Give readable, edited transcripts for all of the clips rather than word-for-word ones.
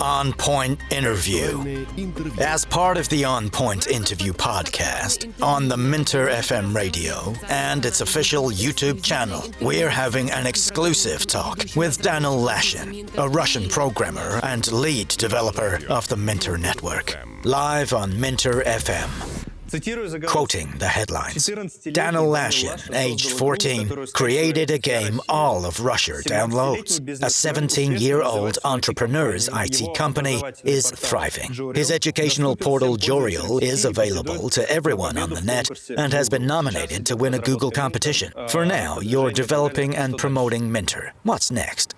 On Point Interview. As part of the On Point Interview podcast on the MinterFM radio and its official YouTube channel, we're having an exclusive talk with Daniil Lashin, a Russian programmer and lead developer of the Minter network, live on MinterFM. Quoting the headlines, Daniil Lashin, aged 14, created a game all of Russia downloads. A 17-year-old entrepreneur's IT company is thriving. His educational portal Jorial is available to everyone on the net and has been nominated to win a Google competition. For now, you're developing and promoting Minter. What's next?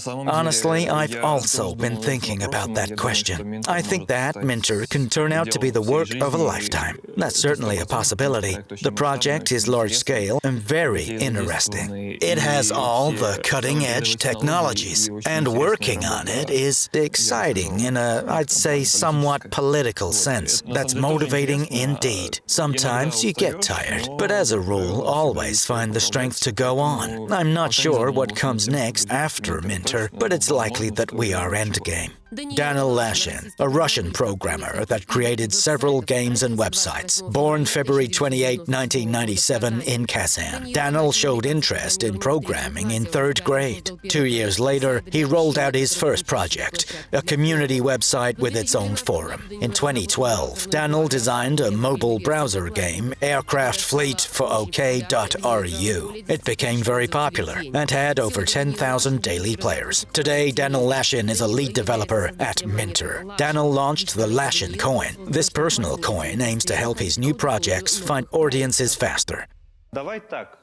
Honestly, I've also been thinking about that question. I think that Minter can turn out to be the work of a lifetime. That's certainly a possibility. The project is large-scale and very interesting. It has all the cutting-edge technologies, and working on it is exciting in a, I'd say, somewhat political sense. That's motivating indeed. Sometimes you get tired, but as a rule, always find the strength to go on. I'm not sure what comes next after Minter, but it's likely that we are endgame. Daniil Lashin, a Russian programmer that created several games and websites. Born February 28, 1997 in Kazan, Daniil showed interest in programming in 3rd grade. 2 years later, he rolled out his first project, a community website with its own forum. In 2012, Daniil designed a mobile browser game, Aircraft Fleet for OK.ru. It became very popular and had over 10,000 daily players. Today, Daniil Lashin is a lead developer at Minter. Daniil launched the Lashin coin. This personal coin aims to help his new projects find audiences faster.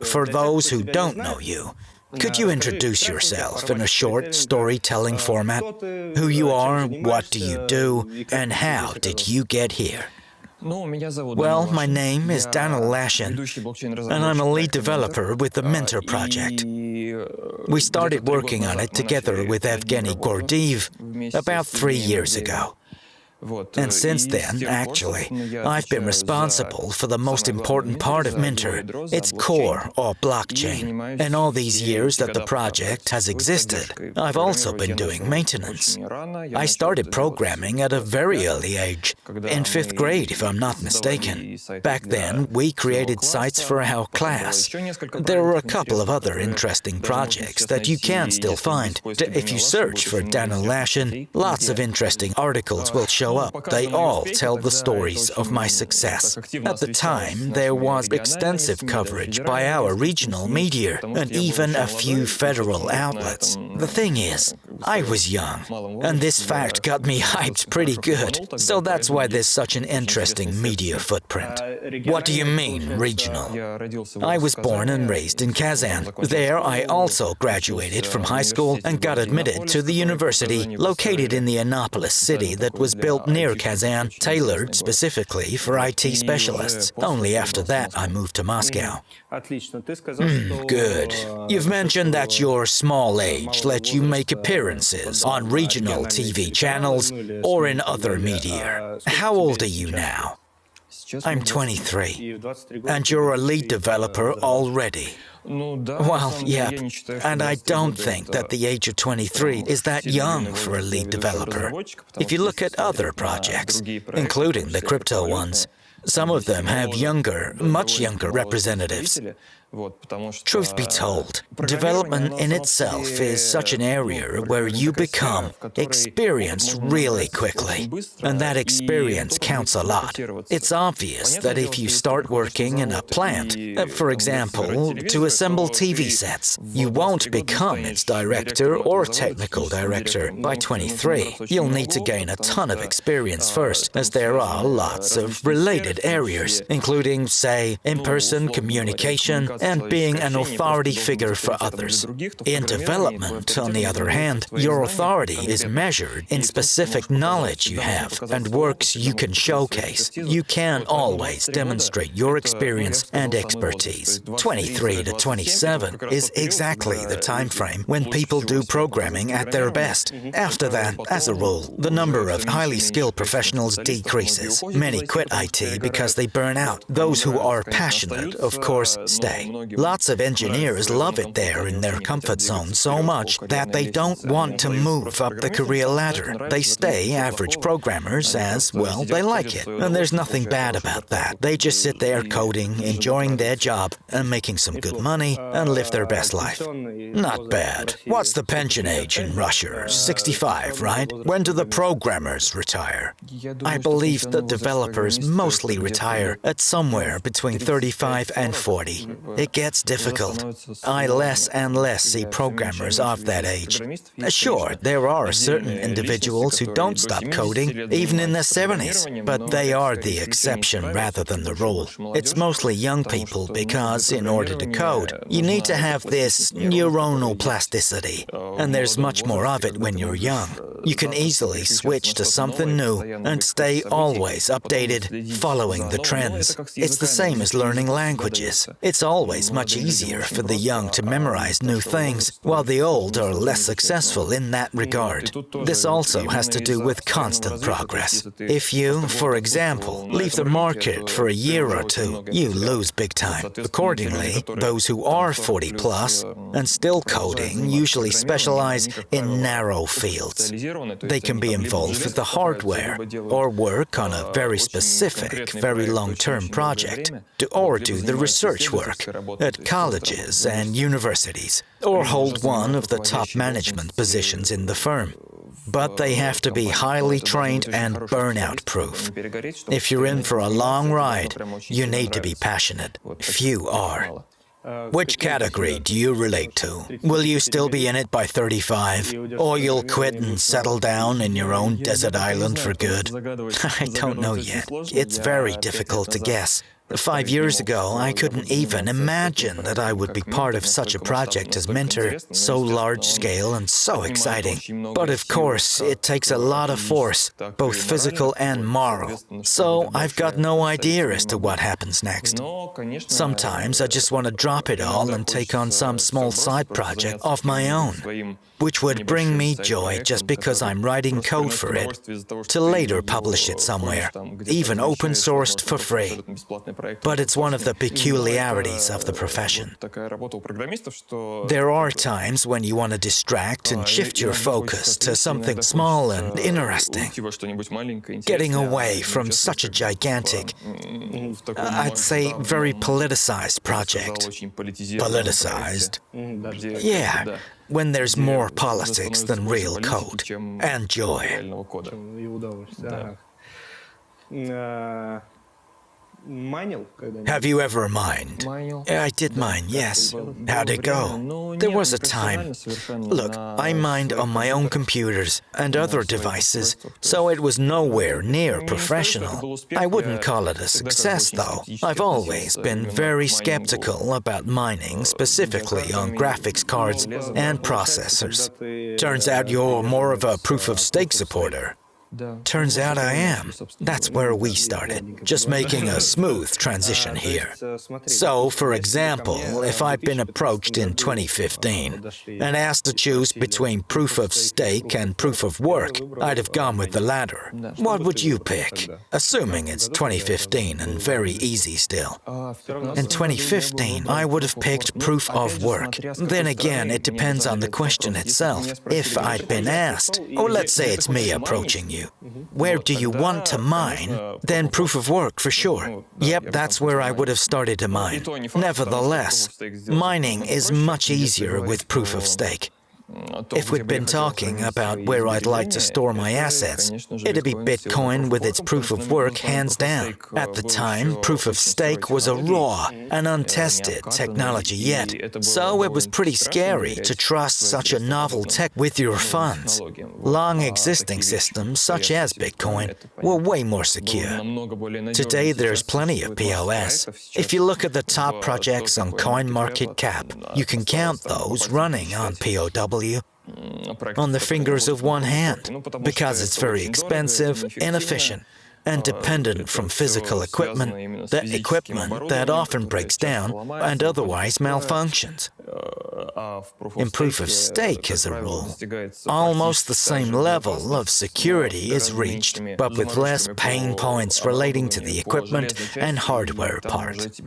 For those who don't know you, could you introduce yourself in a short storytelling format? Who you are, what do you do, and how did you get here? Well, my name is Daniil Lashin, and I'm a lead developer with the Minter project. We started working on it together with Evgeny Gordeev about 3 years ago. And since then, actually, I've been responsible for the most important part of Minter, its core, or blockchain. In all these years that the project has existed, I've also been doing maintenance. I started programming at a very early age, in 5th grade if I'm not mistaken. Back then, we created sites for our class. There were a couple of other interesting projects that you can still find. If you search for Daniil Lashin, lots of interesting articles will show up. They all tell the stories of my success. At the time, there was extensive coverage by our regional media and even a few federal outlets. The thing is, I was young, and this fact got me hyped pretty good, so that's why there's such an interesting media footprint. What do you mean, regional? I was born and raised in Kazan. There, I also graduated from high school and got admitted to the university located in the Innopolis city that was built near Kazan, tailored specifically for IT specialists. Only after that I moved to Moscow. Good. You've mentioned that your small age let you make appearances on regional TV channels or in other media. How old are you now? I'm 23. And you're a lead developer already. Well, yep, and I don't think that the age of 23 is that young for a lead developer. If you look at other projects, including the crypto ones, some of them have younger, much younger representatives. Truth be told, development in itself is such an area where you become experienced really quickly, and that experience counts a lot. It's obvious that if you start working in a plant, for example, to assemble TV sets, you won't become its director or technical director by 23. You'll need to gain a ton of experience first, as there are lots of related areas, including, say, in-person communication, and being an authority figure for others. In development, on the other hand, your authority is measured in specific knowledge you have and works you can showcase. You can't always demonstrate your experience and expertise. 23 to 27 is exactly the time frame when people do programming at their best. After that, as a rule, the number of highly skilled professionals decreases. Many quit IT because they burn out. Those who are passionate, of course, stay. Lots of engineers love it there in their comfort zone so much that they don't want to move up the career ladder. They stay average programmers as, well, they like it. And there's nothing bad about that. They just sit there coding, enjoying their job, and making some good money, and live their best life. Not bad. What's the pension age in Russia? 65, right? When do the programmers retire? I believe the developers mostly retire at somewhere between 35 and 40. It gets difficult. I less and less see programmers of that age. Sure, there are certain individuals who don't stop coding even in their 70s, but they are the exception rather than the rule. It's mostly young people because, in order to code, you need to have this neuronal plasticity, and there's much more of it when you're young. You can easily switch to something new and stay always updated, following the trends. It's the same as learning languages. It's always much easier for the young to memorize new things, while the old are less successful in that regard. This also has to do with constant progress. If you, for example, leave the market for a year or two, you lose big time. Accordingly, those who are 40 plus and still coding usually specialize in narrow fields. They can be involved with the hardware or work on a very specific, very long-term project, or do the research work at colleges and universities, or hold one of the top management positions in the firm. But they have to be highly trained and burnout-proof. If you're in for a long ride, you need to be passionate. Few are. Which category do you relate to? Will you still be in it by 35? Or you'll quit and settle down in your own desert island for good? I don't know yet. It's very difficult to guess. 5 years ago, I couldn't even imagine that I would be part of such a project as Minter, so large-scale and so exciting. But of course, it takes a lot of force, both physical and moral. So I've got no idea as to what happens next. Sometimes I just want to drop it all and take on some small side project of my own, which would bring me joy just because I'm writing code for it, to later publish it somewhere, even open-sourced for free. But it's one of the peculiarities of the profession. There are times when you want to distract and shift your focus to something small and interesting, getting away from such a gigantic, I'd say very politicized project. Politicized? Yeah, when there's more politics than real code and joy. Have you ever mined? I did mine, yes. How'd it go? There was a time. Look, I mined on my own computers and other devices, so it was nowhere near professional. I wouldn't call it a success, though. I've always been very skeptical about mining, specifically on graphics cards and processors. Turns out you're more of a proof-of-stake supporter. Turns out I am. That's where we started, just making a smooth transition here. So, for example, if I'd been approached in 2015 and asked to choose between proof of stake and proof of work, I'd have gone with the latter. What would you pick? Assuming it's 2015 and very easy still. In 2015, I would have picked proof of work. Then again, it depends on the question itself. If I'd been asked, or let's say it's me approaching you, where do you want to mine? Then proof of work for sure. Yep, that's where I would have started to mine. Nevertheless, mining is much easier with proof of stake. If we'd been talking about where I'd like to store my assets, it'd be Bitcoin with its proof of work hands down. At the time, proof of stake was a raw and untested technology yet, so it was pretty scary to trust such a novel tech with your funds. Long-existing systems, such as Bitcoin, were way more secure. Today, there's plenty of POS. If you look at the top projects on CoinMarketCap, you can count those running on POW on the fingers of one hand, because it's very expensive, inefficient, and dependent from physical equipment, the equipment that often breaks down and otherwise malfunctions. In proof of stake, as a rule, almost the same level of security is reached, but with less pain points relating to the equipment and hardware part.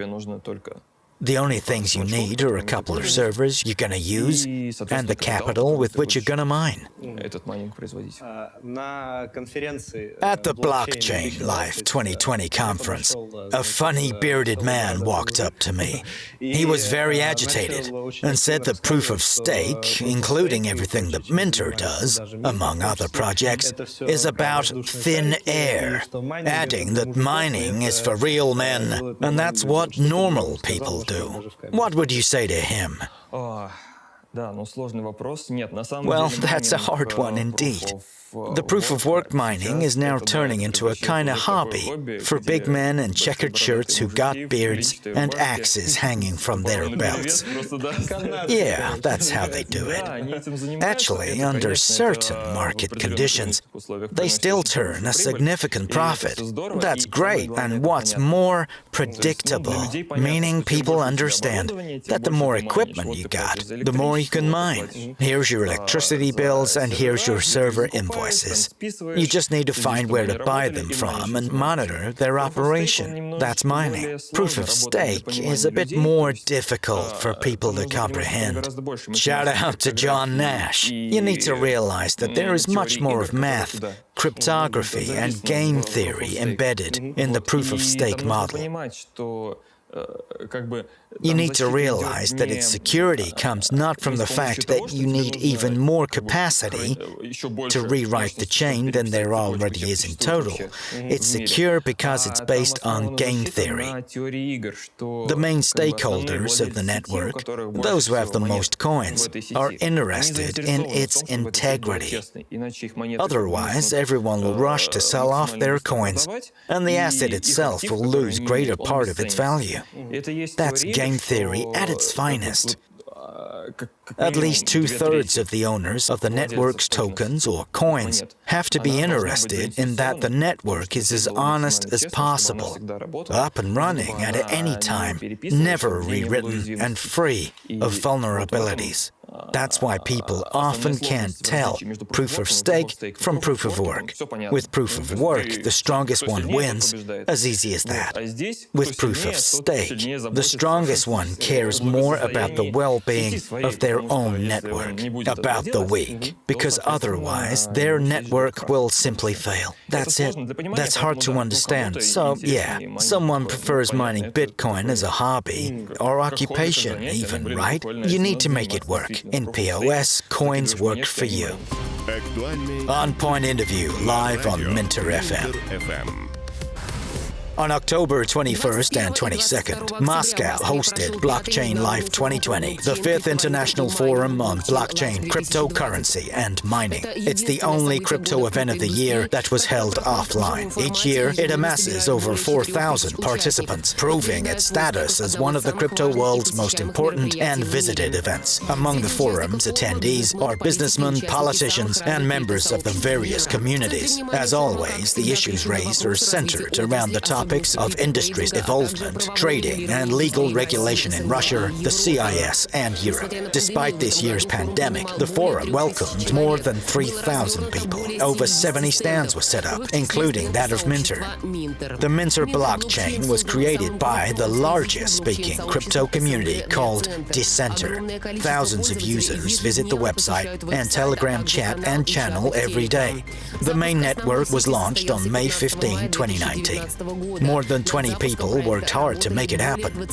The only things you need are a couple of servers you're gonna use and the capital with which you're gonna mine. At the Blockchain Live 2020 conference, a funny bearded man walked up to me. He was very agitated and said that proof of stake, including everything that Minter does, among other projects, is about thin air, adding that mining is for real men, and that's what normal people do. What would you say to him? Well, that's a hard one indeed. The proof-of-work mining is now turning into a kind of hobby for big men in checkered shirts who got beards and axes hanging from their belts. Yeah, that's how they do it. Actually, under certain market conditions, they still turn a significant profit. That's great, and what's more, predictable, meaning people understand that the more equipment you got, the more you can mine. Here's your electricity bills, and here's your server invoices. You just need to find where to buy them from and monitor their operation. That's mining. Proof of stake is a bit more difficult for people to comprehend. Shout out to John Nash. You need to realize that there is much more of math, cryptography, and game theory embedded in the proof of stake model. You need to realize that its security comes not from the fact that you need even more capacity to rewrite the chain than there already is in total. It's secure because it's based on game theory. The main stakeholders of the network, those who have the most coins, are interested in its integrity. Otherwise, everyone will rush to sell off their coins, and the asset itself will lose greater part of its value. That's game theory at its finest. At least 2/3 of the owners of the network's tokens or coins have to be interested in that the network is as honest as possible, up and running at any time, never rewritten and free of vulnerabilities. That's why people often can't tell proof of stake from proof of work. With proof of work, the strongest one wins, as easy as that. With proof of stake, the strongest one cares more about the well-being of their own network, about the weak, because otherwise their network will simply fail. That's it. That's hard to understand. So, yeah, someone prefers mining Bitcoin as a hobby, or occupation even, right? You need to make it work. In POS, coins work for you. On Point interview live on MinterFM. On October 21st and 22nd, Moscow hosted Blockchain Live 2020, the 5th International Forum on Blockchain, Cryptocurrency, and Mining. It's the only crypto event of the year that was held offline. Each year, it amasses over 4,000 participants, proving its status as one of the crypto world's most important and visited events. Among the forum's attendees are businessmen, politicians, and members of the various communities. As always, the issues raised are centered around the topics of industry's evolvement, trading, and legal regulation in Russia, the CIS, and Europe. Despite this year's pandemic, the forum welcomed more than 3,000 people. Over 70 stands were set up, including that of Minter. The Minter blockchain was created by the largest speaking crypto community called Dissenter. Thousands of users visit the website and Telegram chat and channel every day. The main network was launched on May 15, 2019. More than 20 people worked hard to make it happen.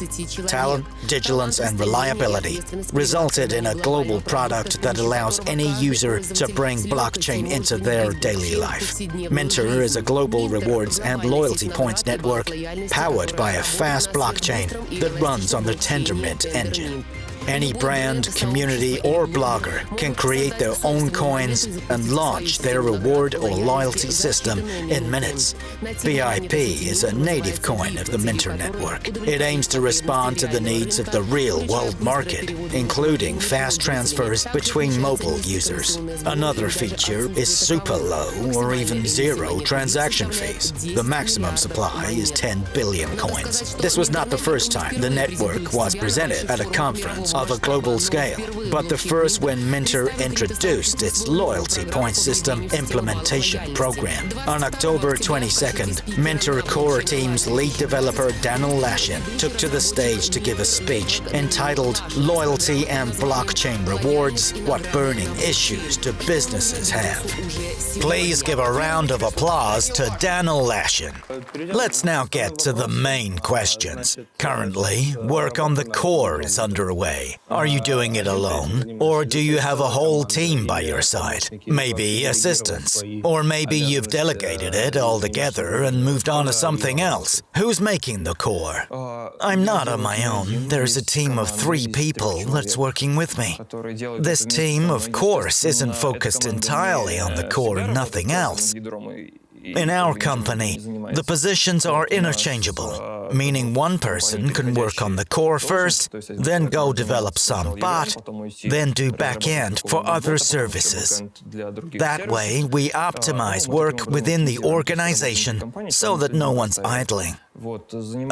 Talent, vigilance, and reliability resulted in a global product that allows any user to bring blockchain into their daily life. Minter is a global rewards and loyalty points network powered by a fast blockchain that runs on the Tendermint engine. Any brand, community, or blogger can create their own coins and launch their reward or loyalty system in minutes. BIP is a native coin of the Minter network. It aims to respond to the needs of the real-world market, including fast transfers between mobile users. Another feature is super low or even zero transaction fees. The maximum supply is 10 billion coins. This was not the first time the network was presented at a conference of a global scale, but the first when Minter introduced its loyalty point system implementation program. On October 22nd, Minter core team's lead developer Daniil Lashin took to the stage to give a speech entitled "Loyalty and Blockchain Rewards: What Burning Issues Do Businesses Have?" Please give a round of applause to Daniil Lashin. Let's now get to the main questions. Currently, work on the core is underway. Are you doing it alone? Or do you have a whole team by your side? Maybe assistants. Or maybe you've delegated it altogether and moved on to something else. Who's making the core? I'm not on my own. There's a team of 3 people that's working with me. This team, of course, isn't focused entirely on the core and nothing else. In our company, the positions are interchangeable, meaning one person can work on the core first, then go develop some bot, then do back-end for other services. That way, we optimize work within the organization so that no one's idling.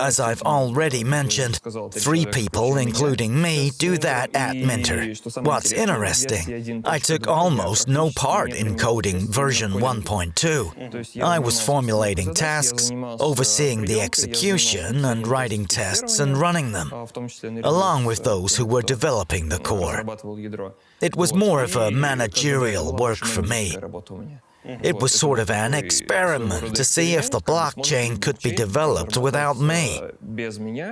As I've already mentioned, 3 people, including me, do that at Minter. What's interesting, I took almost no part in coding version 1.2. I was formulating tasks, overseeing the execution, and writing tests and running them, along with those who were developing the core. It was more of a managerial work for me. It was sort of an experiment to see if the blockchain could be developed without me,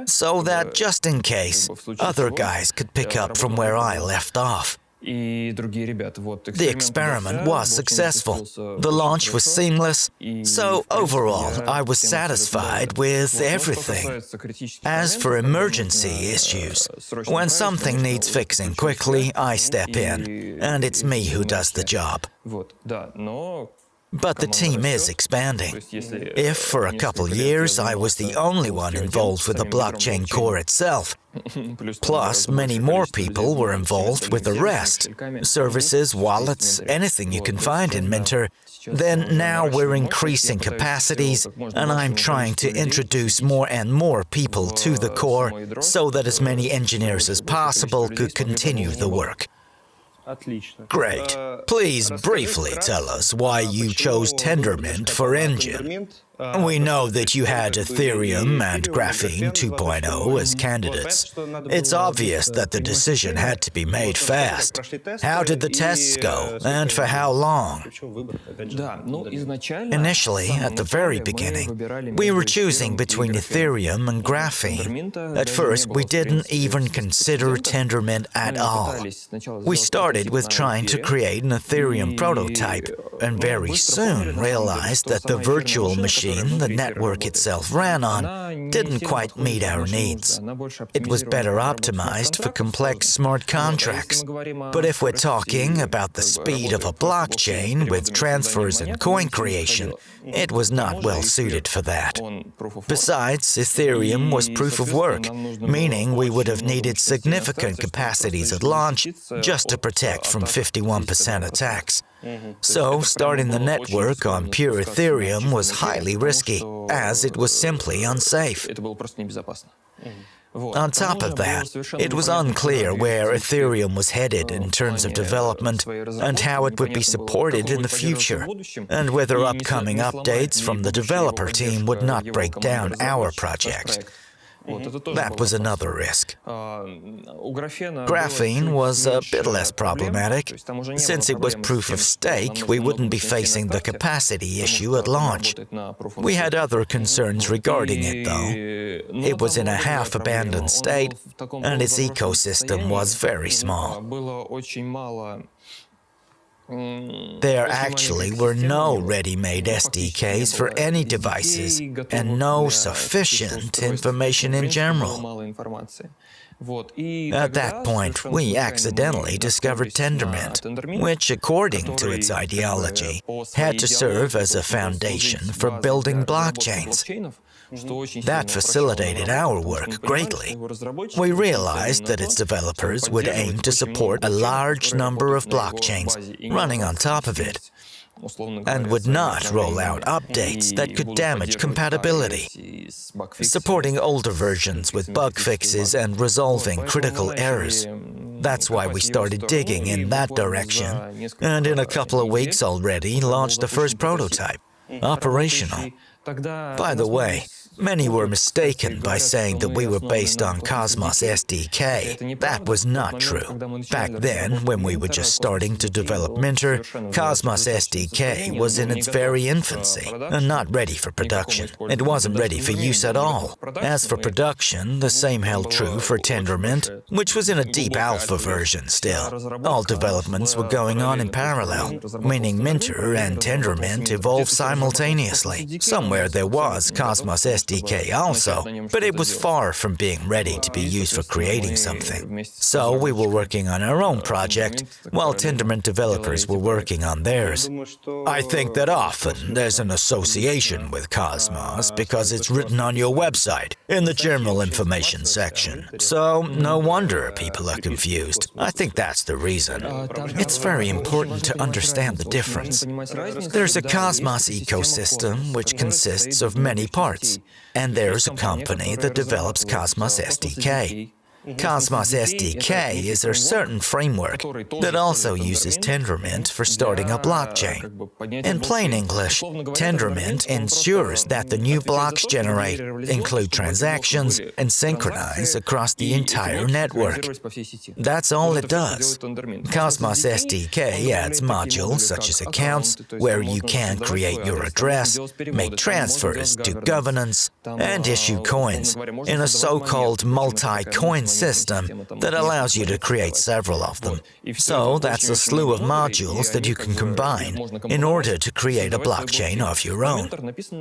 so that just in case, other guys could pick up from where I left off. The experiment was successful. The launch was seamless, so overall I was satisfied with everything. As for emergency issues, when something needs fixing quickly, I step in, and it's me who does the job. But the team is expanding. If for a couple years I was the only one involved with the blockchain core itself, plus many more people were involved with the rest, services, wallets, anything you can find in Minter, then now we're increasing capacities and I'm trying to introduce more and more people to the core so that as many engineers as possible could continue the work. Great. Please briefly tell us why you chose Tendermint for engine. We know that you had Ethereum and Graphene 2.0 as candidates. It's obvious that the decision had to be made fast. How did the tests go, and for how long? Initially, at the very beginning, we were choosing between Ethereum and Graphene. At first, we didn't even consider Tendermint at all. We started with trying to create an Ethereum prototype, and very soon realized that the virtual machine the network itself ran on didn't quite meet our needs. It was better optimized for complex smart contracts. But if we're talking about the speed of a blockchain with transfers and coin creation, it was not well suited for that. Besides, Ethereum was proof of work, meaning we would have needed significant capacities at launch just to protect from 51% attacks. So, starting the network on pure Ethereum was highly risky, as it was simply unsafe. On top of that, it was unclear where Ethereum was headed in terms of development and how it would be supported in the future, and whether upcoming updates from the developer team would not break down our project. That was another risk. Graphene was a bit less problematic. Since it was proof of stake, we wouldn't be facing the capacity issue at launch. We had other concerns regarding it, though. It was in a half-abandoned state, and its ecosystem was very small. There actually were no ready-made SDKs for any devices and no sufficient information in general. At that point, we accidentally discovered Tendermint, which, according to its ideology, had to serve as a foundation for building blockchains. That facilitated our work greatly. We realized that its developers would aim to support a large number of blockchains running on top of it. and would not roll out updates that could damage compatibility, supporting older versions with bug fixes and resolving critical errors. That's why we started digging in that direction, and in a couple of weeks already launched the first prototype, operational. By the way, many were mistaken by saying that we were based on Cosmos SDK. That was not true. Back then, when we were just starting to develop Minter, Cosmos SDK was in its very infancy and not ready for production. It wasn't ready for use at all. As for production, the same held true for Tendermint, which was in a deep alpha version still. All developments were going on in parallel, meaning Minter and Tendermint evolved simultaneously. Somewhere there was Cosmos SDK also, but it was far from being ready to be used for creating something. So we were working on our own project, while Tendermint developers were working on theirs. I think that often there's an association with Cosmos because it's written on your website, in the general information section. So no wonder people are confused. I think that's the reason. It's very important to understand the difference. There's a Cosmos ecosystem which consists of many parts, and there's a company that develops Cosmos SDK. Cosmos SDK is a certain framework that also uses Tendermint for starting a blockchain. In plain English, Tendermint ensures that the new blocks generated include transactions and synchronize across the entire network. That's all it does. Cosmos SDK adds modules such as accounts, where you can create your address, make transfers, do governance, and issue coins in a so-called multi-coin system that allows you to create several of them. So that's a slew of modules that you can combine in order to create a blockchain of your own.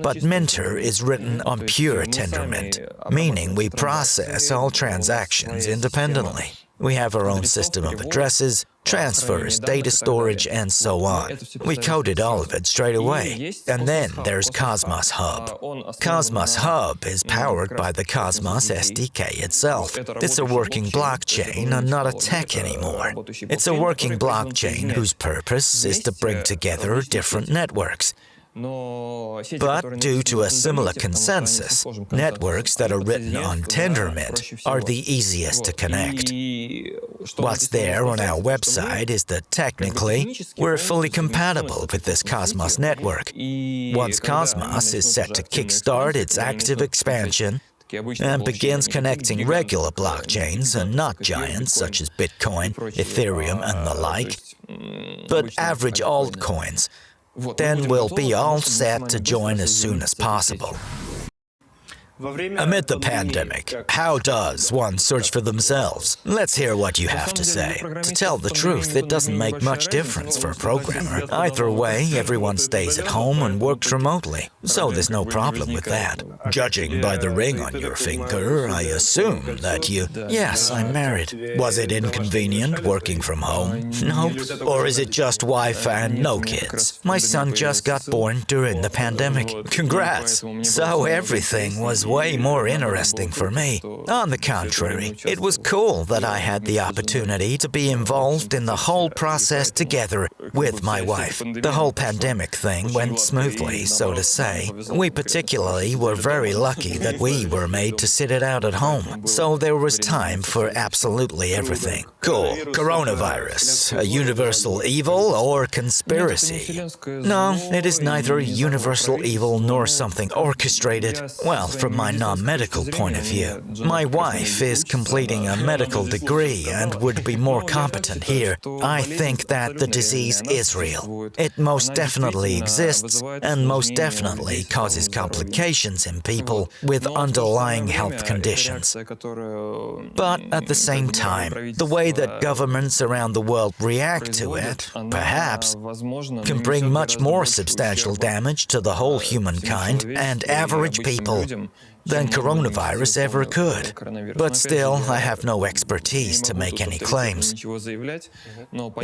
But Minter is written on pure Tendermint, meaning we process all transactions independently. We have our own system of addresses, transfers, data storage, and so on. We coded all of it straight away. And then there's Cosmos Hub. Cosmos Hub is powered by the Cosmos SDK itself. It's a working blockchain and not a tech anymore. It's a working blockchain whose purpose is to bring together different networks. But due to a similar consensus, networks that are written on Tendermint are the easiest to connect. What's there on our website is that technically, we're fully compatible with this Cosmos network. Once Cosmos is set to kickstart its active expansion, and begins connecting regular blockchains and not giants such as Bitcoin, Ethereum, and the like, but average altcoins, then we'll be all set to join as soon as possible. Amid the pandemic, how does one search for themselves? Let's hear what you have to say. To tell the truth, it doesn't make much difference for a programmer. Either way, everyone stays at home and works remotely, so there's no problem with that. Judging by the ring on your finger, I assume that you... Yes, I'm married. Was it inconvenient working from home? No. Or is it just wife and no kids? My son just got born during the pandemic. Congrats! So everything was way more interesting for me. On the contrary, it was cool that I had the opportunity to be involved in the whole process together with my wife. The whole pandemic thing went smoothly, so to say. We particularly were very lucky that we were made to sit it out at home, so there was time for absolutely everything. Cool. Coronavirus, a universal evil or conspiracy? No, it is neither universal evil nor something orchestrated. Well, from my non-medical point of view. My wife is completing a medical degree and would be more competent here. I think that the disease is real. It most definitely exists and most definitely causes complications in people with underlying health conditions. But at the same time, the way that governments around the world react to it, perhaps, can bring much more substantial damage to the whole humankind and average people. than coronavirus ever could. But still, I have no expertise to make any claims.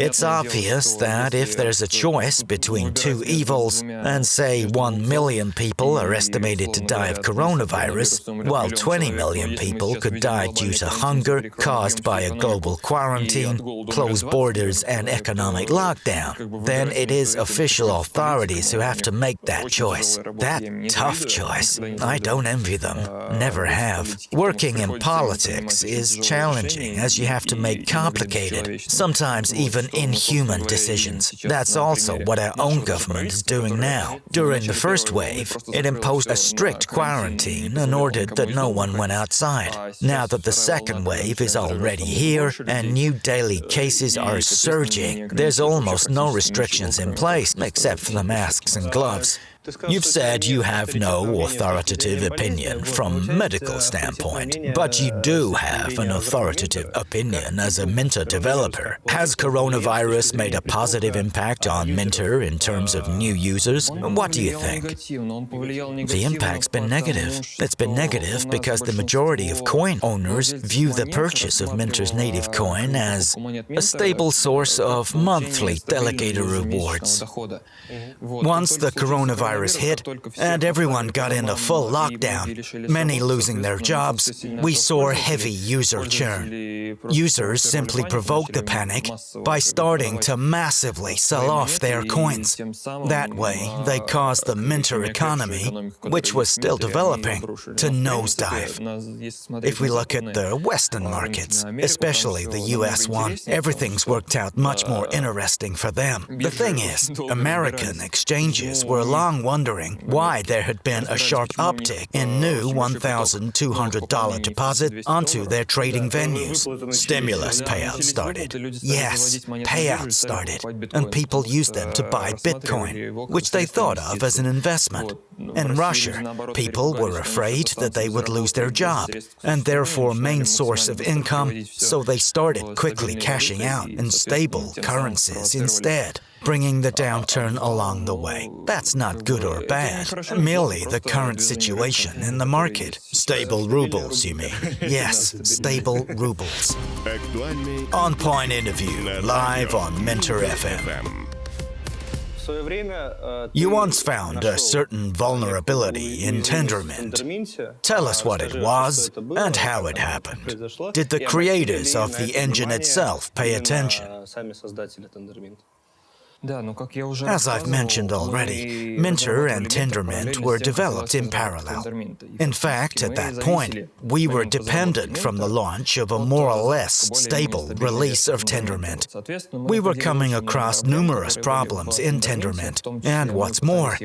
It's obvious that if there's a choice between two evils, and say 1 million people are estimated to die of coronavirus, while 20 million people could die due to hunger caused by a global quarantine, closed borders, and economic lockdown, then it is official authorities who have to make that choice. That tough choice. I don't envy them. Never have. Working in politics is challenging as you have to make complicated, sometimes even inhuman decisions. That's also what our own government is doing now. During the first wave, it imposed a strict quarantine and ordered that no one went outside. Now that the second wave is already here and new daily cases are surging, there's almost no restrictions in place except for the masks and gloves. You've said you have no authoritative opinion from a medical standpoint, but you do have an authoritative opinion as a Minter developer. Has coronavirus made a positive impact on Minter in terms of new users? What do you think? The impact's been negative. It's been negative because the majority of coin owners view the purchase of Minter's native coin as a stable source of monthly delegator rewards. Once the coronavirus hit and everyone got into full lockdown, many losing their jobs, we saw heavy user churn. Users simply provoked the panic by starting to massively sell off their coins. That way, they caused the Minter economy, which was still developing, to nosedive. If we look at the Western markets, especially the US one, everything's worked out much more interesting for them. The thing is, American exchanges were long wondering why there had been a sharp uptick in new $1,200 deposit onto their trading venues. Stimulus payouts started. Yes, payouts started, and people used them to buy Bitcoin, which they thought of as an investment. In Russia, people were afraid that they would lose their job, and therefore main source of income, so they started quickly cashing out in stable currencies instead, bringing the downturn along the way. That's not good or bad, merely the current situation in the market. Stable rubles, you mean? Yes, stable rubles. On Point interview, live on MinterFM. You once found a certain vulnerability in Tendermint. Tell us what it was and how it happened. Did the creators of the engine itself pay attention? As I've mentioned already, Minter and Tendermint were developed in parallel. In fact, at that point, we were dependent from the launch of a more or less stable release of Tendermint. We were coming across numerous problems in Tendermint, and what's more,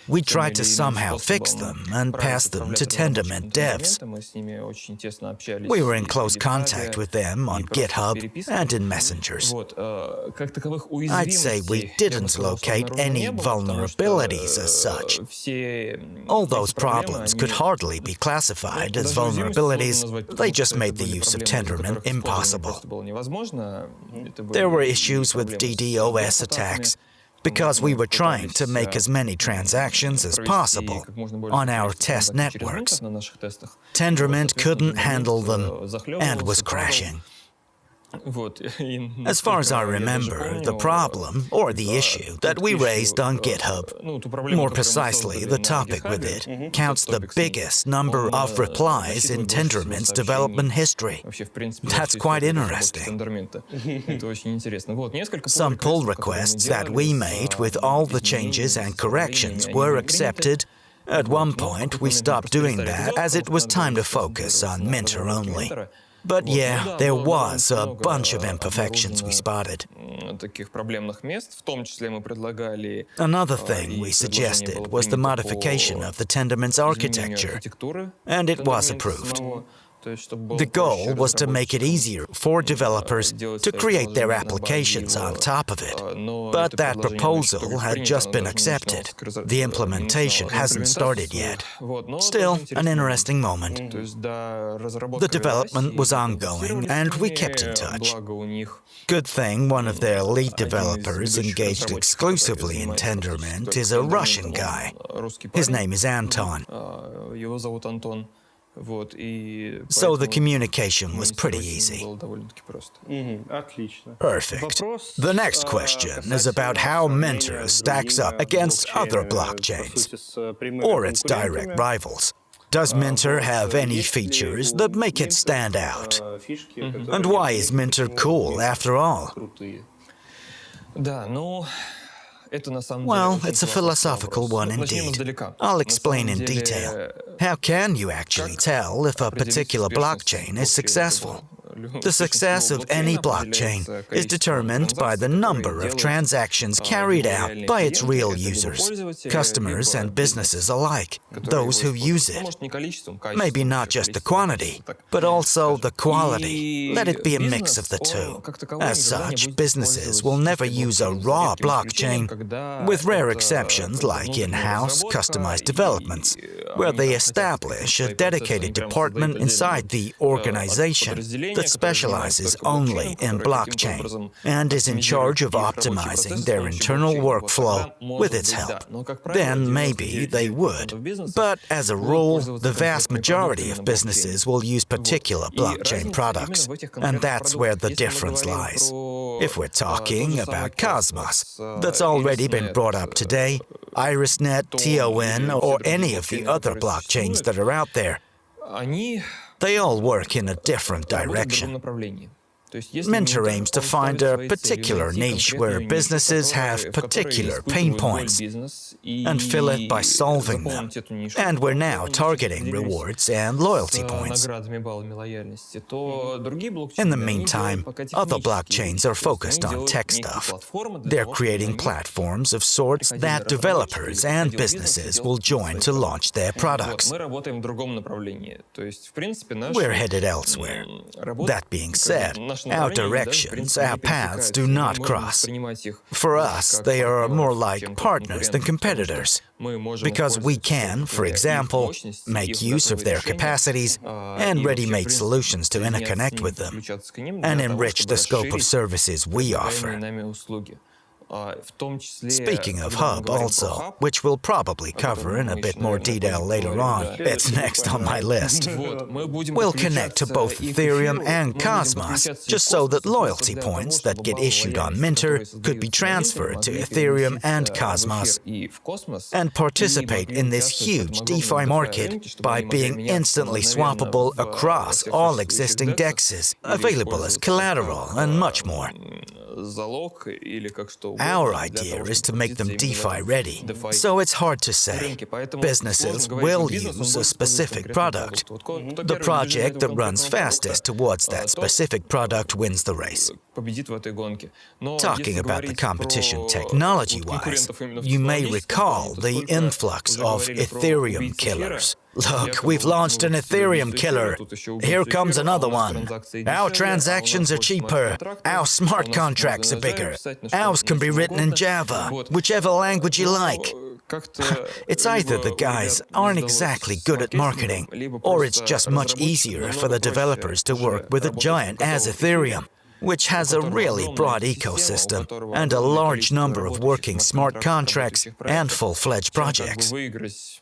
we tried to somehow fix them and pass them to Tendermint devs. We were in close contact with them on GitHub and in messengers. I'd say we didn't locate any vulnerabilities as such. All those problems could hardly be classified as vulnerabilities. They just made the use of Tendermint impossible. There were issues with DDoS attacks, because we were trying to make as many transactions as possible on our test networks. Tendermint couldn't handle them and was crashing. As far as I remember, the problem, or the issue, that we raised on GitHub, more precisely the topic with it, counts the biggest number of replies in Tendermint's development history. That's quite interesting. Some pull requests that we made with all the changes and corrections were accepted. At one point, we stopped doing that as it was time to focus on Minter only. But yeah, there was a bunch of imperfections we spotted. Another thing we suggested was the modification of the Tendermint's architecture, and it was approved. The goal was to make it easier for developers to create their applications on top of it. But that proposal had just been accepted. The implementation hasn't started yet. Still, an interesting moment. The development was ongoing, and we kept in touch. Good thing one of their lead developers engaged exclusively in Tendermint is a Russian guy. His name is Anton. So the communication was pretty easy. Perfect. The next question is about how Minter stacks up against other blockchains, or its direct rivals. Does Minter have any features that make it stand out? And why is Minter cool after all? Well, it's a philosophical one indeed. I'll explain in detail. How can you actually tell if a particular blockchain is successful? The success of any blockchain is determined by the number of transactions carried out by its real users, customers and businesses alike, those who use it. Maybe not just the quantity, but also the quality. Let it be a mix of the two. As such, businesses will never use a raw blockchain, with rare exceptions like in-house customized developments, where they establish a dedicated department inside the organization that specializes only in blockchain and is in charge of optimizing their internal workflow with its help. Then maybe they would. But as a rule, the vast majority of businesses will use particular blockchain products, and that's where the difference lies. If we're talking about Cosmos, that's already been brought up today, IrisNet, TON, or any of the other blockchains that are out there, they all work in a different direction. Minter aims to find a particular niche where businesses have particular pain points and fill it by solving them. And we're now targeting rewards and loyalty points. In the meantime, other blockchains are focused on tech stuff. They're creating platforms of sorts that developers and businesses will join to launch their products. We're headed elsewhere. That being said, our directions, our paths do not cross. For us, they are more like partners than competitors, because we can, for example, make use of their capacities and ready-made solutions to interconnect with them and enrich the scope of services we offer. Speaking of Hub also, which we'll probably cover in a bit more detail later on, it's next on my list. We'll connect to both Ethereum and Cosmos, just so that loyalty points that get issued on Minter could be transferred to Ethereum and Cosmos, and participate in this huge DeFi market by being instantly swappable across all existing DEXs, available as collateral and much more. Our idea is to make them DeFi ready, so it's hard to say. Businesses will use a specific product. The project that runs fastest towards that specific product wins the race. Talking about the competition technology-wise, you may recall the influx of Ethereum killers. Look, we've launched an Ethereum killer. Here comes another one. Our transactions are cheaper. Our smart contracts are bigger. Ours can be written in Java, whichever language you like. It's either the guys aren't exactly good at marketing, or it's just much easier for the developers to work with a giant as Ethereum, which has a really broad ecosystem and a large number of working smart contracts and full-fledged projects.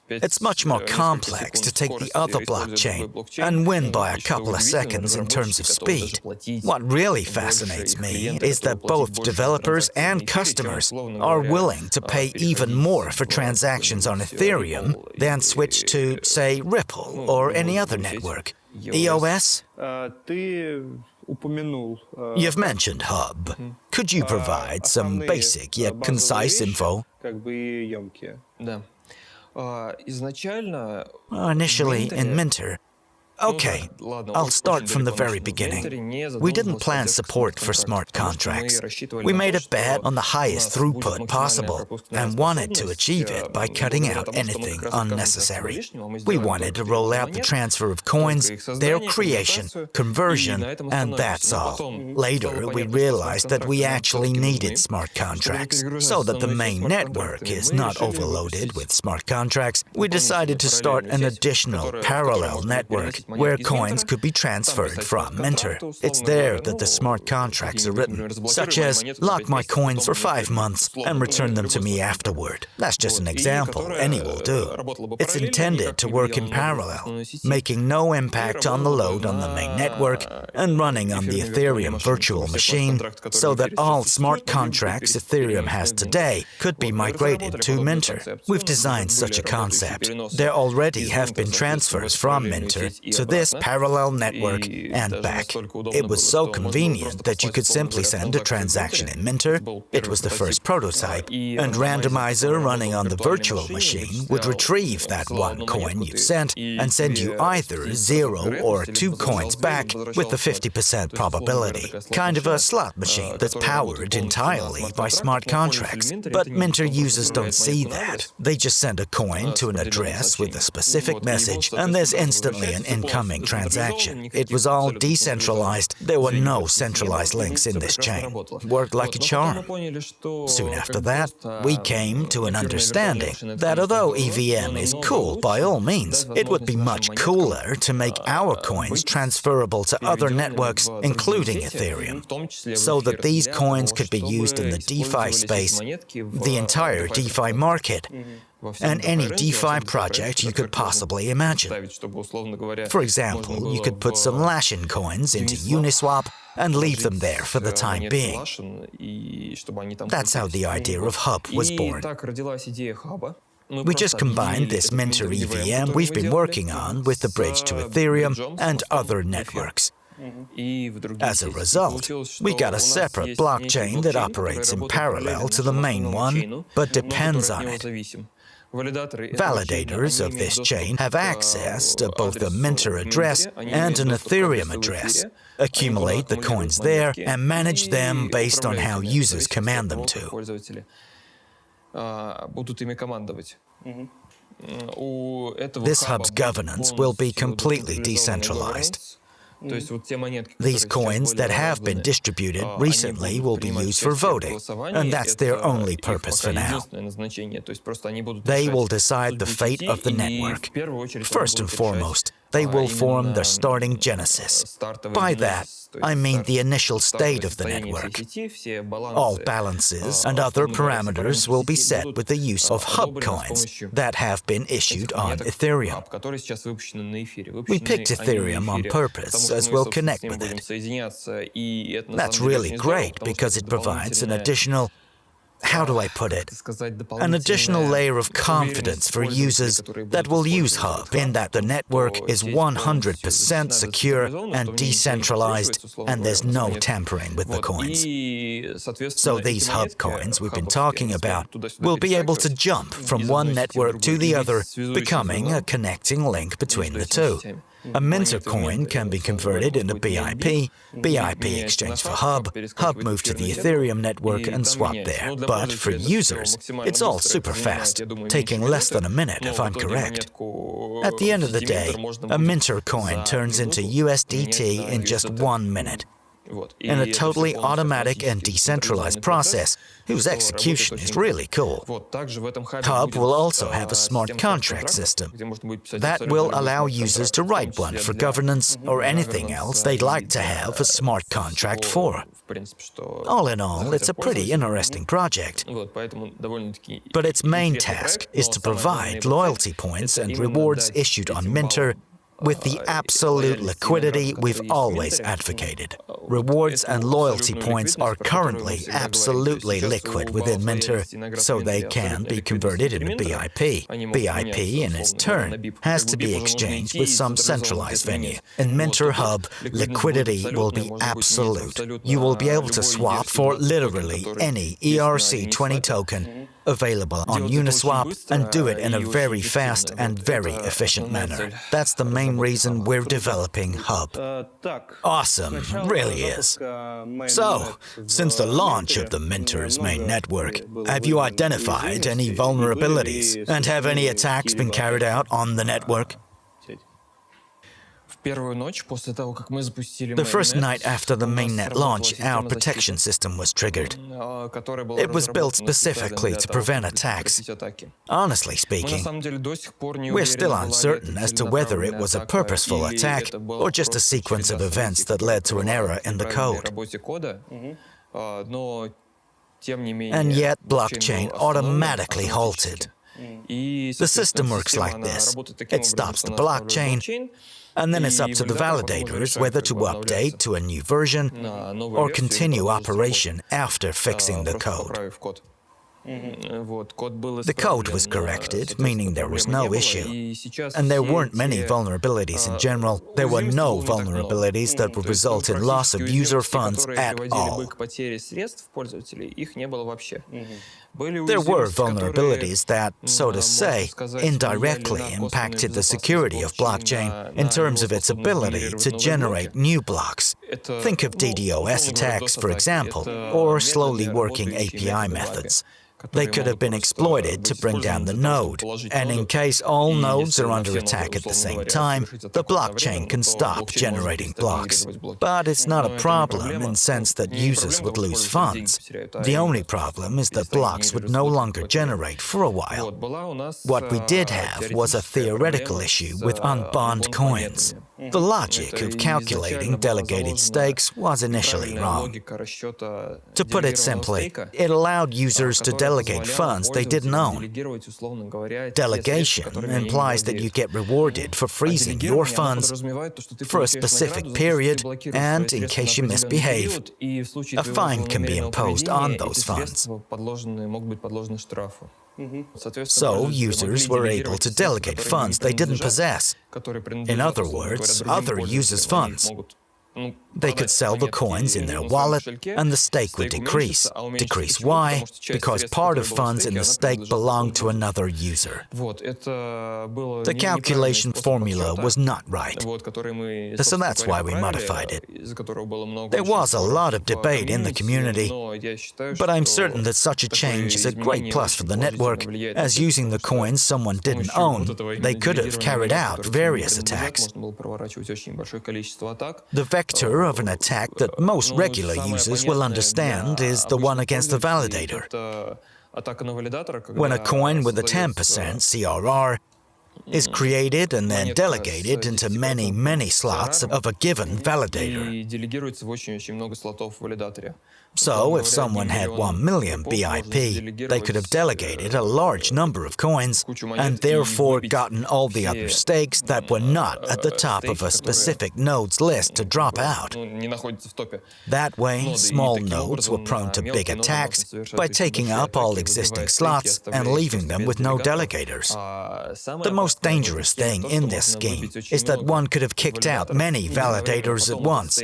It's much more complex to take the other blockchain and win by a couple of seconds in terms of speed. What really fascinates me is that both developers and customers are willing to pay even more for transactions on Ethereum than switch to, say, Ripple or any other network. EOS? You've mentioned Hub. Could you provide some basic yet concise info? Initially, in Minter. Okay, I'll start from the very beginning. We didn't plan support for smart contracts. We made a bet on the highest throughput possible and wanted to achieve it by cutting out anything unnecessary. We wanted to roll out the transfer of coins, their creation, conversion, and that's all. Later, we realized that we actually needed smart contracts. So that the main network is not overloaded with smart contracts, we decided to start an additional parallel network where coins could be transferred from Minter. It's there that the smart contracts are written, such as, lock my coins for 5 months and return them to me afterward. That's just an example, any will do. It's intended to work in parallel, making no impact on the load on the main network and running on the Ethereum virtual machine, so that all smart contracts Ethereum has today could be migrated to Minter. We've designed such a concept. There already have been transfers from Minter to this parallel network and back. It was so convenient that you could simply send a transaction in Minter. It was the first prototype, and randomizer running on the virtual machine would retrieve that one coin you sent and send you either 0 or 2 coins back with the 50% probability. Kind of a slot machine that's powered entirely by smart contracts. But Minter users don't see that. They just send a coin to an address with a specific message, and there's instantly an incoming transaction. It was all decentralized. There were no centralized links in this chain. Worked like a charm. Soon after that, we came to an understanding that although EVM is cool by all means, it would be much cooler to make our coins transferable to other networks, including Ethereum, so that these coins could be used in the DeFi space, the entire DeFi market, and any DeFi project you could possibly imagine. For example, you could put some Lashin coins into Uniswap and leave them there for the time being. That's how the idea of Hub was born. We just combined this Minter EVM we've been working on with the bridge to Ethereum and other networks. As a result, we got a separate blockchain that operates in parallel to the main one, but depends on it. Validators of this chain have access to both the Minter address and an Ethereum address, accumulate the coins there, and manage them based on how users command them to. This hub's governance will be completely decentralized. These coins that have been distributed recently will be used for voting, and that's their only purpose for now. They will decide the fate of the network. First and foremost, they will form the starting genesis. By that, I mean the initial state of the network. All balances and other parameters will be set with the use of hub coins that have been issued on Ethereum. We picked Ethereum on purpose as we'll connect with it. That's really great because it provides an additional, how do I put it, an additional layer of confidence for users that will use Hub, in that the network is 100% secure and decentralized, and there's no tampering with the coins. So these Hub coins we've been talking about will be able to jump from one network to the other, becoming a connecting link between the two. A Minter coin can be converted into BIP, BIP exchange for Hub, Hub move to the Ethereum network and swap there. But for users, it's all super fast, taking less than a minute if I'm correct. At the end of the day, a Minter coin turns into USDT in just 1 minute. In a totally automatic and decentralized process, whose execution is really cool. Hub will also have a smart contract system that will allow users to write one for governance or anything else they'd like to have a smart contract for. All in all, it's a pretty interesting project. But its main task is to provide loyalty points and rewards issued on Minter with the absolute liquidity we've always advocated. Rewards and loyalty points are currently absolutely liquid within Minter, so they can be converted into BIP. BIP, in its turn, has to be exchanged with some centralized venue. In Minter Hub, liquidity will be absolute. You will be able to swap for literally any ERC20 token available on Uniswap and do it in a very fast and very efficient manner. That's the main reason we're developing Hub. Awesome, really is. So, since the launch of the Minter's main network, have you identified any vulnerabilities, and have any attacks been carried out on the network? The first night after the mainnet launch, our protection system was triggered. It was built specifically to prevent attacks. Honestly speaking, we're still uncertain as to whether it was a purposeful attack or just a sequence of events that led to an error in the code. And yet, blockchain automatically halted. The system works like this. It stops the blockchain, and then it's up to the validators whether to update to a new version or continue operation after fixing the code. The code was corrected, meaning there was no issue. And there weren't many vulnerabilities in general. There were no vulnerabilities that would result in loss of user funds at all. There were vulnerabilities that, so to say, indirectly impacted the security of blockchain in terms of its ability to generate new blocks. Think of DDoS attacks, for example, or slowly working API methods. They could have been exploited to bring down the node, and in case all nodes are under attack at the same time, the blockchain can stop generating blocks. But it's not a problem in the sense that users would lose funds. The only problem is that blocks would no longer generate for a while. What we did have was a theoretical issue with unbound coins. The logic of calculating delegated stakes was initially wrong. To put it simply, it allowed users to delegate funds they didn't own. Delegation implies that you get rewarded for freezing your funds for a specific period, and in case you misbehave, a fine can be imposed on those funds. So, users were able to delegate funds they didn't possess. In other words, other users' funds. They could sell the coins in their wallet, and the stake would decrease. Decrease why? Because part of funds in the stake belonged to another user. The calculation formula was not right, so that's why we modified it. There was a lot of debate in the community, but I'm certain that such a change is a great plus for the network, as using the coins someone didn't own, they could have carried out various attacks. The vector of an attack that most regular users will understand is the one against the validator. When a coin with a 10% CRR is created and then delegated into many slots of a given validator. So, if someone had 1 million BIP, they could have delegated a large number of coins and therefore gotten all the other stakes that were not at the top of a specific node's list to drop out. That way, small nodes were prone to big attacks by taking up all existing slots and leaving them with no delegators. The most dangerous thing in this scheme is that one could have kicked out many validators at once,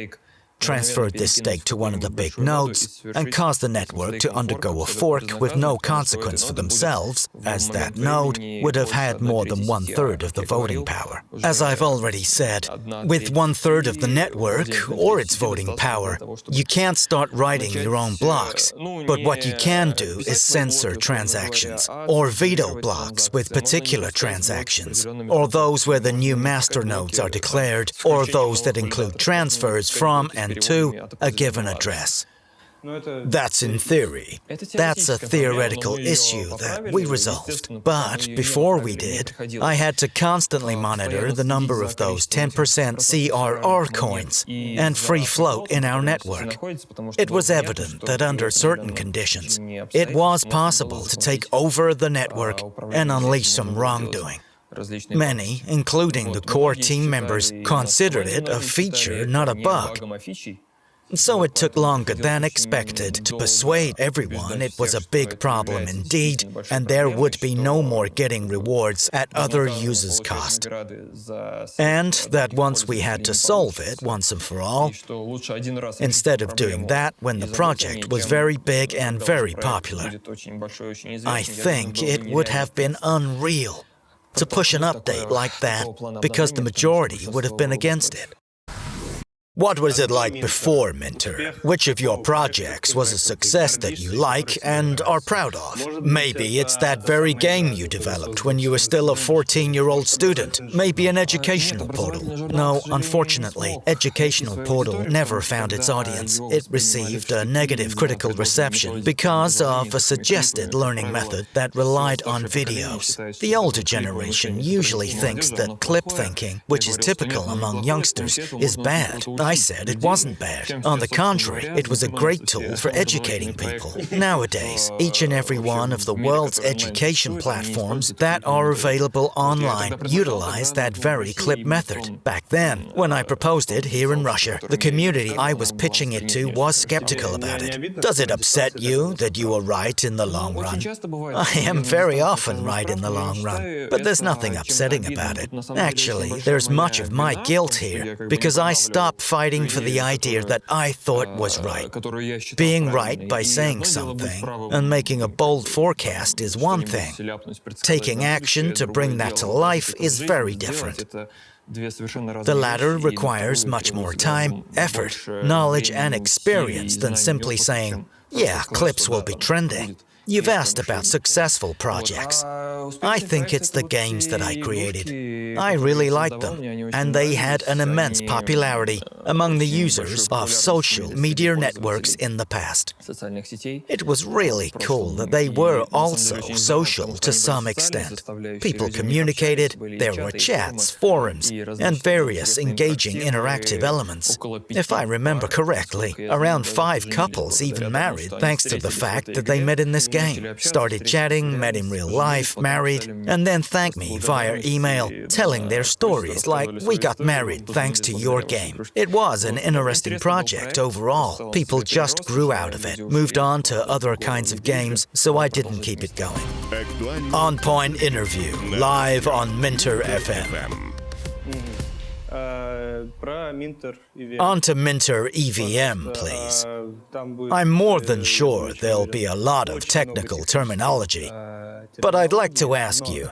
transferred this stake to one of the big nodes, and caused the network to undergo a fork with no consequence for themselves, as that node would have had more than 1/3 of the voting power. As I've already said, with 1/3 of the network, or its voting power, you can't start writing your own blocks. But what you can do is censor transactions, or veto blocks with particular transactions, or those where the new master nodes are declared, or those that include transfers from and to a given address. That's in theory. That's a theoretical issue that we resolved. But before we did, I had to constantly monitor the number of those 10% CRR coins and free float in our network. It was evident that under certain conditions, it was possible to take over the network and unleash some wrongdoing. Many, including the core team members, considered it a feature, not a bug. So it took longer than expected to persuade everyone it was a big problem indeed, and there would be no more getting rewards at other users' cost. And that once we had to solve it once and for all, instead of doing that when the project was very big and very popular, I think it would have been unreal to push an update like that because the majority would have been against it. What was it like before Minter? Which of your projects was a success that you like and are proud of? Maybe it's that very game you developed when you were still a 14-year-old student. Maybe an educational portal. No, unfortunately, educational portal never found its audience. It received a negative critical reception because of a suggested learning method that relied on videos. The older generation usually thinks that clip thinking, which is typical among youngsters, is bad. I said it wasn't bad. On the contrary, it was a great tool for educating people. Nowadays, each and every one of the world's education platforms that are available online utilize that very clip method. Back then, when I proposed it here in Russia, the community I was pitching it to was skeptical about it. Does it upset you that you were right in the long run? I am very often right in the long run, but there's nothing upsetting about it. Actually, there's much of my guilt here because I stopped fighting for the idea that I thought was right. Being right by saying something and making a bold forecast is one thing. Taking action to bring that to life is very different. The latter requires much more time, effort, knowledge, and experience than simply saying, "Yeah, clips will be trending." You've asked about successful projects. I think it's the games that I created. I really liked them, and they had an immense popularity among the users of social media networks in the past. It was really cool that they were also social to some extent. People communicated, there were chats, forums, and various engaging interactive elements. If I remember correctly, around 5 couples even married thanks to the fact that they met in this game. Started chatting, met in real life, married, and then thanked me via email, telling their stories like, "We got married thanks to your game." It was an interesting project overall. People just grew out of it, moved on to other kinds of games, so I didn't keep it going. On Point interview, live on MinterFM. On to Minter EVM, please. I'm more than sure there'll be a lot of technical terminology, but I'd like to ask you,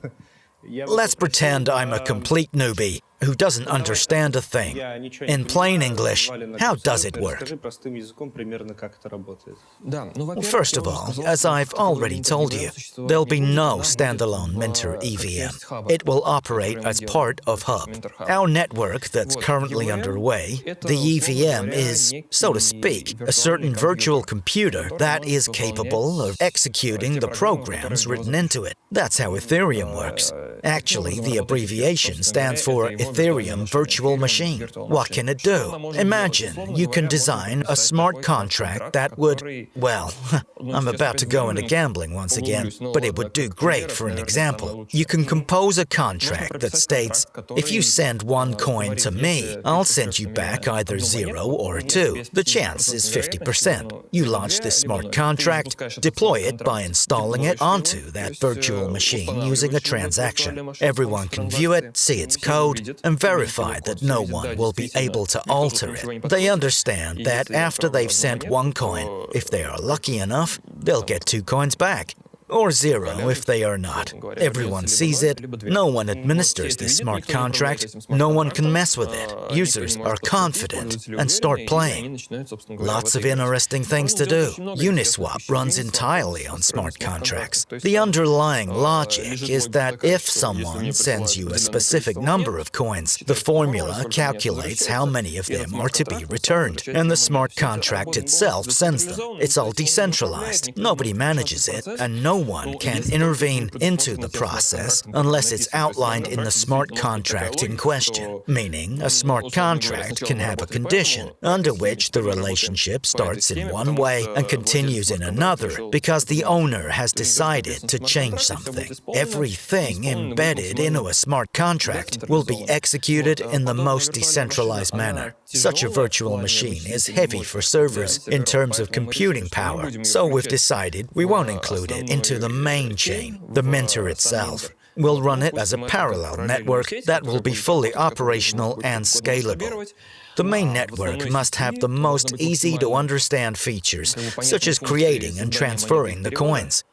let's pretend I'm a complete newbie who doesn't understand a thing. In plain English, how does it work? Well, first of all, as I've already told you, there'll be no standalone Minter EVM. It will operate as part of Hub. Our network that's currently underway, the EVM is, so to speak, a certain virtual computer that is capable of executing the programs written into it. That's how Ethereum works. Actually, the abbreviation stands for Ethereum Virtual Machine. What can it do? Imagine you can design a smart contract that would, well, I'm about to go into gambling once again, but it would do great for an example. You can compose a contract that states, if you send 1 coin to me, I'll send you back either 0 or 2. The chance is 50%. You launch this smart contract, deploy it by installing it onto that virtual machine using a transaction. Everyone can view it, see its code, and verify that no one will be able to alter it. They understand that after they've sent 1 coin, if they are lucky enough, they'll get 2 coins back. Or 0 if they are not. Everyone sees it, no one administers this smart contract, no one can mess with it. Users are confident and start playing. Lots of interesting things to do. Uniswap runs entirely on smart contracts. The underlying logic is that if someone sends you a specific number of coins, the formula calculates how many of them are to be returned, and the smart contract itself sends them. It's all decentralized. Nobody manages it, and no one can intervene into the process unless it's outlined in the smart contract in question, meaning a smart contract can have a condition under which the relationship starts in one way and continues in another because the owner has decided to change something. Everything embedded into a smart contract will be executed in the most decentralized manner. Such a virtual machine is heavy for servers in terms of computing power, so we've decided we won't include it into the main chain, the Minter itself. We'll run it as a parallel network that will be fully operational and scalable. The main network must have the most easy-to-understand features, such as creating and transferring the coins,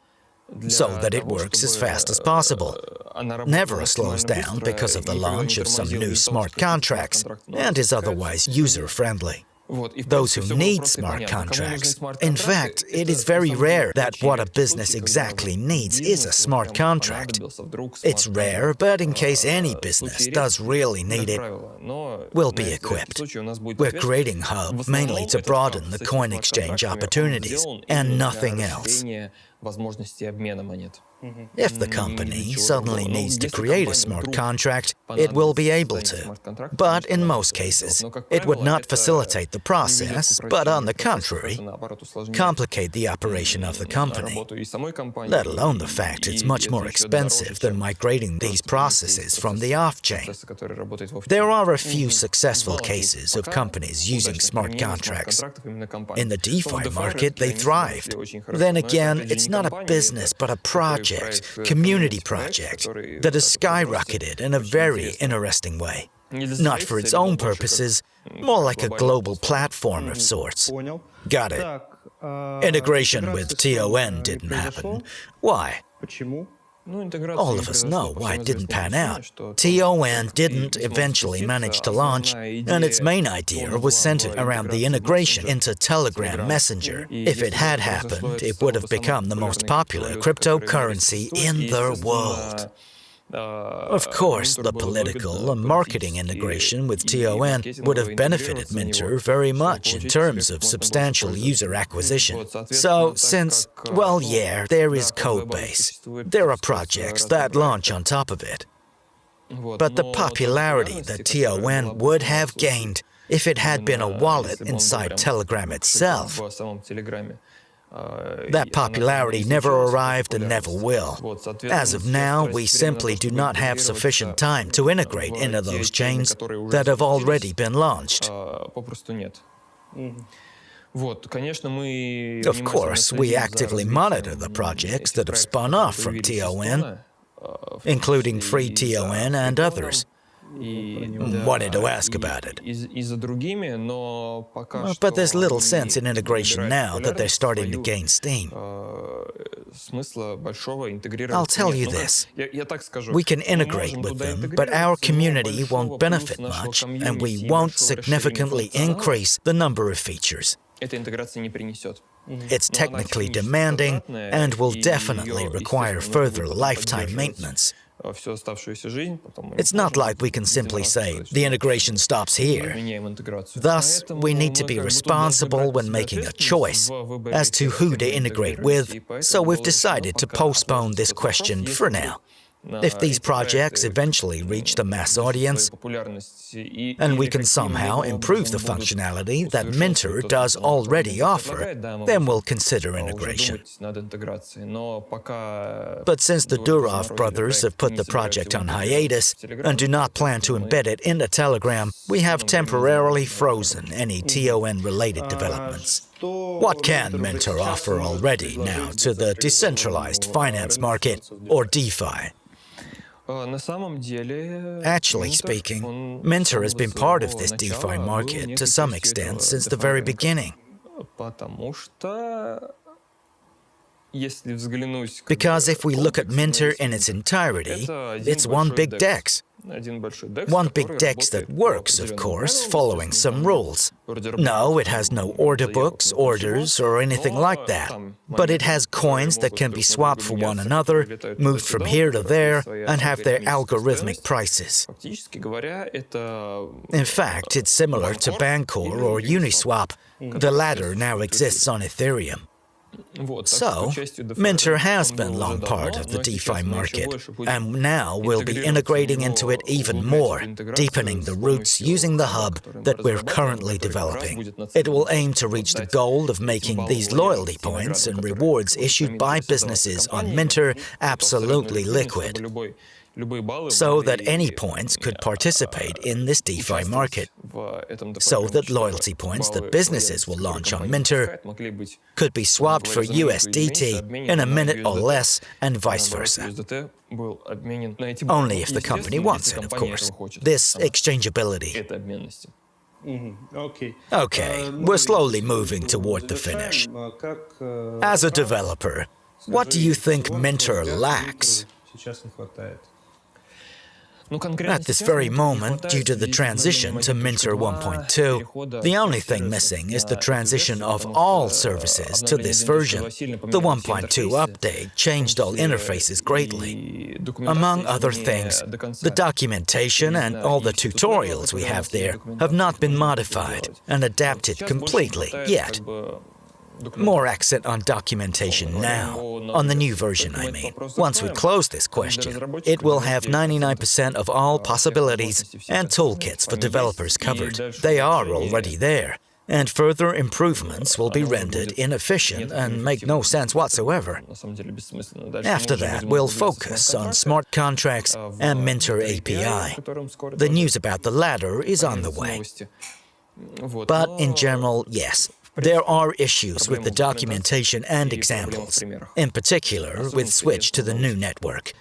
so that it works as fast as possible. never slows down because of the launch of some new smart contracts and is otherwise user-friendly. Those who need smart contracts. In fact, it is very rare that what a business exactly needs is a smart contract. It's rare, but in case any business does really need it, we'll be equipped. We're creating Hub mainly to broaden the coin exchange opportunities, and nothing else. If the company suddenly needs to create a smart contract, it will be able to. But in most cases, it would not facilitate the process, but on the contrary, complicate the operation of the company, let alone the fact it's much more expensive than migrating these processes from the off-chain. There are a few successful cases of companies using smart contracts. In the DeFi market, they thrived. Then again, it's not a business, but a project. Community project that has skyrocketed in a very interesting way. Not for its own purposes, more like a global platform of sorts. Got it. Integration with TON didn't happen. Why? All of us know why it didn't pan out. TON didn't eventually manage to launch, and its main idea was centered around the integration into Telegram Messenger. If it had happened, it would have become the most popular cryptocurrency in the world. Of course, the political and marketing integration with TON would have benefited Minter very much in terms of substantial user acquisition. So, since, well, yeah, there is codebase, there are projects that launch on top of it. But the popularity that TON would have gained if it had been a wallet inside Telegram itself, that popularity never arrived and never will. As of now, we simply do not have sufficient time to integrate into those chains that have already been launched. Of course, we actively monitor the projects that have spun off from TON, including Free TON and others. Wanted to ask about it. But there's little sense in integration now that they're starting to gain steam. I'll tell you this. We can integrate with them, but our community won't benefit much, and we won't significantly increase the number of features. It's technically demanding and will definitely require further lifetime maintenance. It's not like we can simply say, the integration stops here. Thus, we need to be responsible when making a choice as to who to integrate with, so we've decided to postpone this question for now. If these projects eventually reach the mass audience, and we can somehow improve the functionality that Minter does already offer, then we'll consider integration. But since the Durov brothers have put the project on hiatus and do not plan to embed it into Telegram, we have temporarily frozen any TON-related developments. What can Minter offer already now to the decentralized finance market, or DeFi? Actually speaking, Minter has been part of this DeFi market to some extent since the very beginning. Because if we look at Minter in its entirety, it's one big DEX. One big DEX that works, of course, following some rules. No, it has no order books, orders, or anything like that. But it has coins that can be swapped for one another, moved from here to there, and have their algorithmic prices. In fact, it's similar to Bancor or Uniswap. The latter now exists on Ethereum. So, Minter has been long part of the DeFi market, and now we'll be integrating into it even more, deepening the roots using the hub that we're currently developing. It will aim to reach the goal of making these loyalty points and rewards issued by businesses on Minter absolutely liquid, so that any points could participate in this DeFi market, so that loyalty points that businesses will launch on Minter could be swapped for USDT in a minute or less, and vice versa. Only if the company wants it, of course. This exchangeability. Okay, we're slowly moving toward the finish. As a developer, what do you think Minter lacks? At this very moment, due to the transition to Minter 1.2, the only thing missing is the transition of all services to this version. The 1.2 update changed all interfaces greatly. Among other things, the documentation and all the tutorials we have there have not been modified and adapted completely yet. More accent on documentation now, on the new version I mean. Once we close this question, it will have 99% of all possibilities and toolkits for developers covered. They are already there, and further improvements will be rendered inefficient and make no sense whatsoever. After that, we'll focus on smart contracts and Minter API. The news about the latter is on the way. But in general, yes, there are issues with the documentation and examples, in particular with switch to the new network.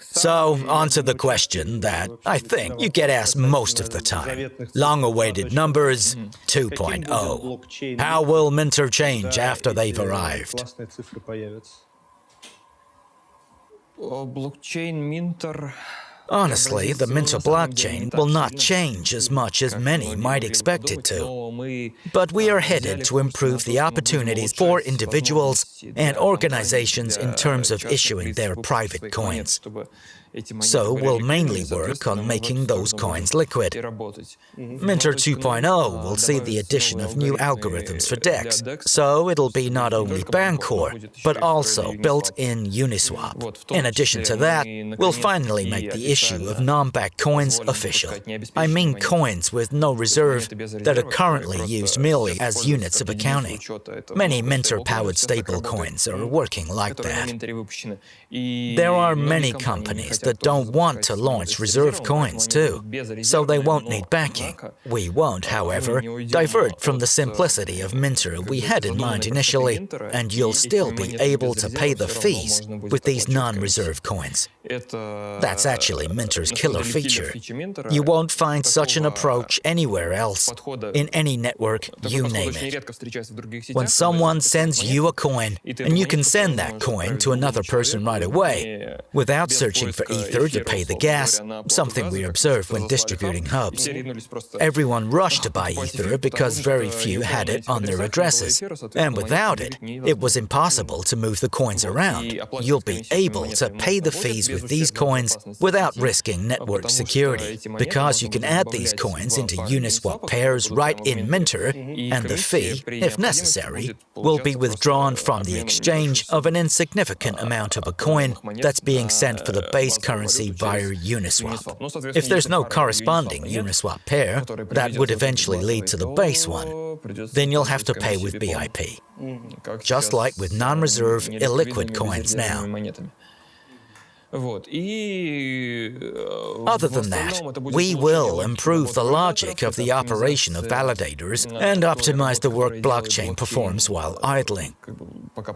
So, on to the question that I think you get asked most of the time. Long-awaited numbers 2.0. How will Minter change after they've arrived? Blockchain Minter. Honestly, the Minter blockchain will not change as much as many might expect it to. But we are headed to improve the opportunities for individuals and organizations in terms of issuing their private coins. So we'll mainly work on making those coins liquid. Minter 2.0 will see the addition of new algorithms for DEX, so it'll be not only Bancor, but also built-in Uniswap. In addition to that, we'll finally make the issue of non-backed coins official. I mean coins with no reserve that are currently used merely as units of accounting. Many Minter-powered stablecoins are working like that. There are many companies that don't want to launch reserve coins too, so they won't need backing. We won't, however, divert from the simplicity of Minter we had in mind initially, and you'll still be able to pay the fees with these non-reserve coins. That's actually Minter's killer feature. You won't find such an approach anywhere else, in any network, you name it. When someone sends you a coin, and you can send that coin to another person right away, without searching for Ether to pay the gas, something we observed when distributing hubs. Everyone rushed to buy Ether because very few had it on their addresses, and without it, it was impossible to move the coins around. You'll be able to pay the fees with these coins without risking network security, because you can add these coins into Uniswap pairs right in Minter, and the fee, if necessary, will be withdrawn from the exchange of an insignificant amount of a coin that's being sent for the base currency via Uniswap. If there's no corresponding Uniswap pair, that would eventually lead to the base one. Then you'll have to pay with BIP, just like with non-reserve illiquid coins now. Other than that, we will improve the logic of the operation of validators and optimize the work blockchain performs while idling.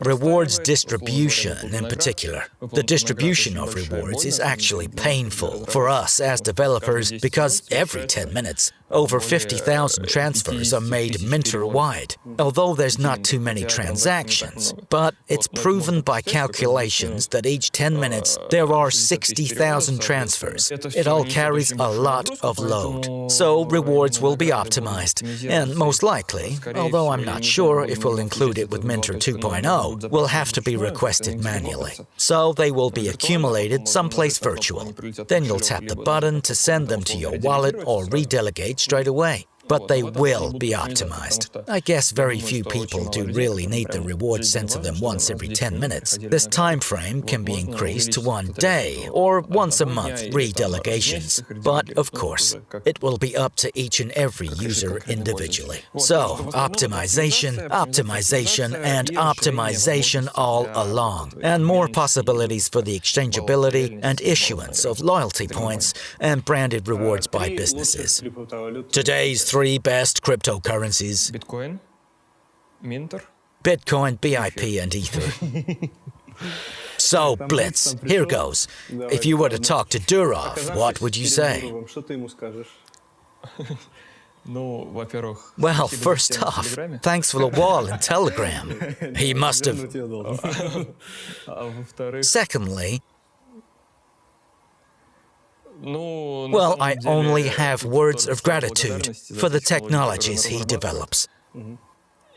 Rewards distribution in particular. The distribution of rewards is actually painful for us as developers because every 10 minutes, over 50,000 transfers are made Minter-wide, although there's not too many transactions. But it's proven by calculations that each 10 minutes there are 60,000 transfers. It all carries a lot of load. So rewards will be optimized, and most likely, although I'm not sure if we'll include it with Minter 2.0, will have to be requested manually. So they will be accumulated someplace virtual. Then you'll tap the button to send them to your wallet or redelegate straight away. But they will be optimized. I guess very few people do really need the reward sent to them once every 10 minutes. This time frame can be increased to 1 day or once a month redelegations. But, of course, it will be up to each and every user individually. So, optimization, optimization, and optimization all along. And more possibilities for the exchangeability and issuance of loyalty points and branded rewards by businesses. Today's 3 best cryptocurrencies: Bitcoin, Minter, Bitcoin, BIP, and Ether. So, Blitz, here goes. If you were to talk to Durov, what would you say? Well, first off, thanks for the wall and Telegram. He must have... Secondly, Well, I only have words of gratitude for the technologies he develops.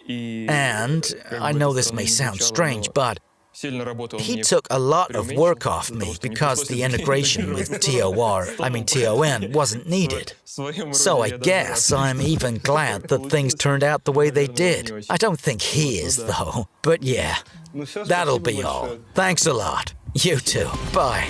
And I know this may sound strange, but he took a lot of work off me because the integration with TON, wasn't needed. So I guess I'm even glad that things turned out the way they did. I don't think he is, though. But yeah, that'll be all. Thanks a lot. You too. Bye.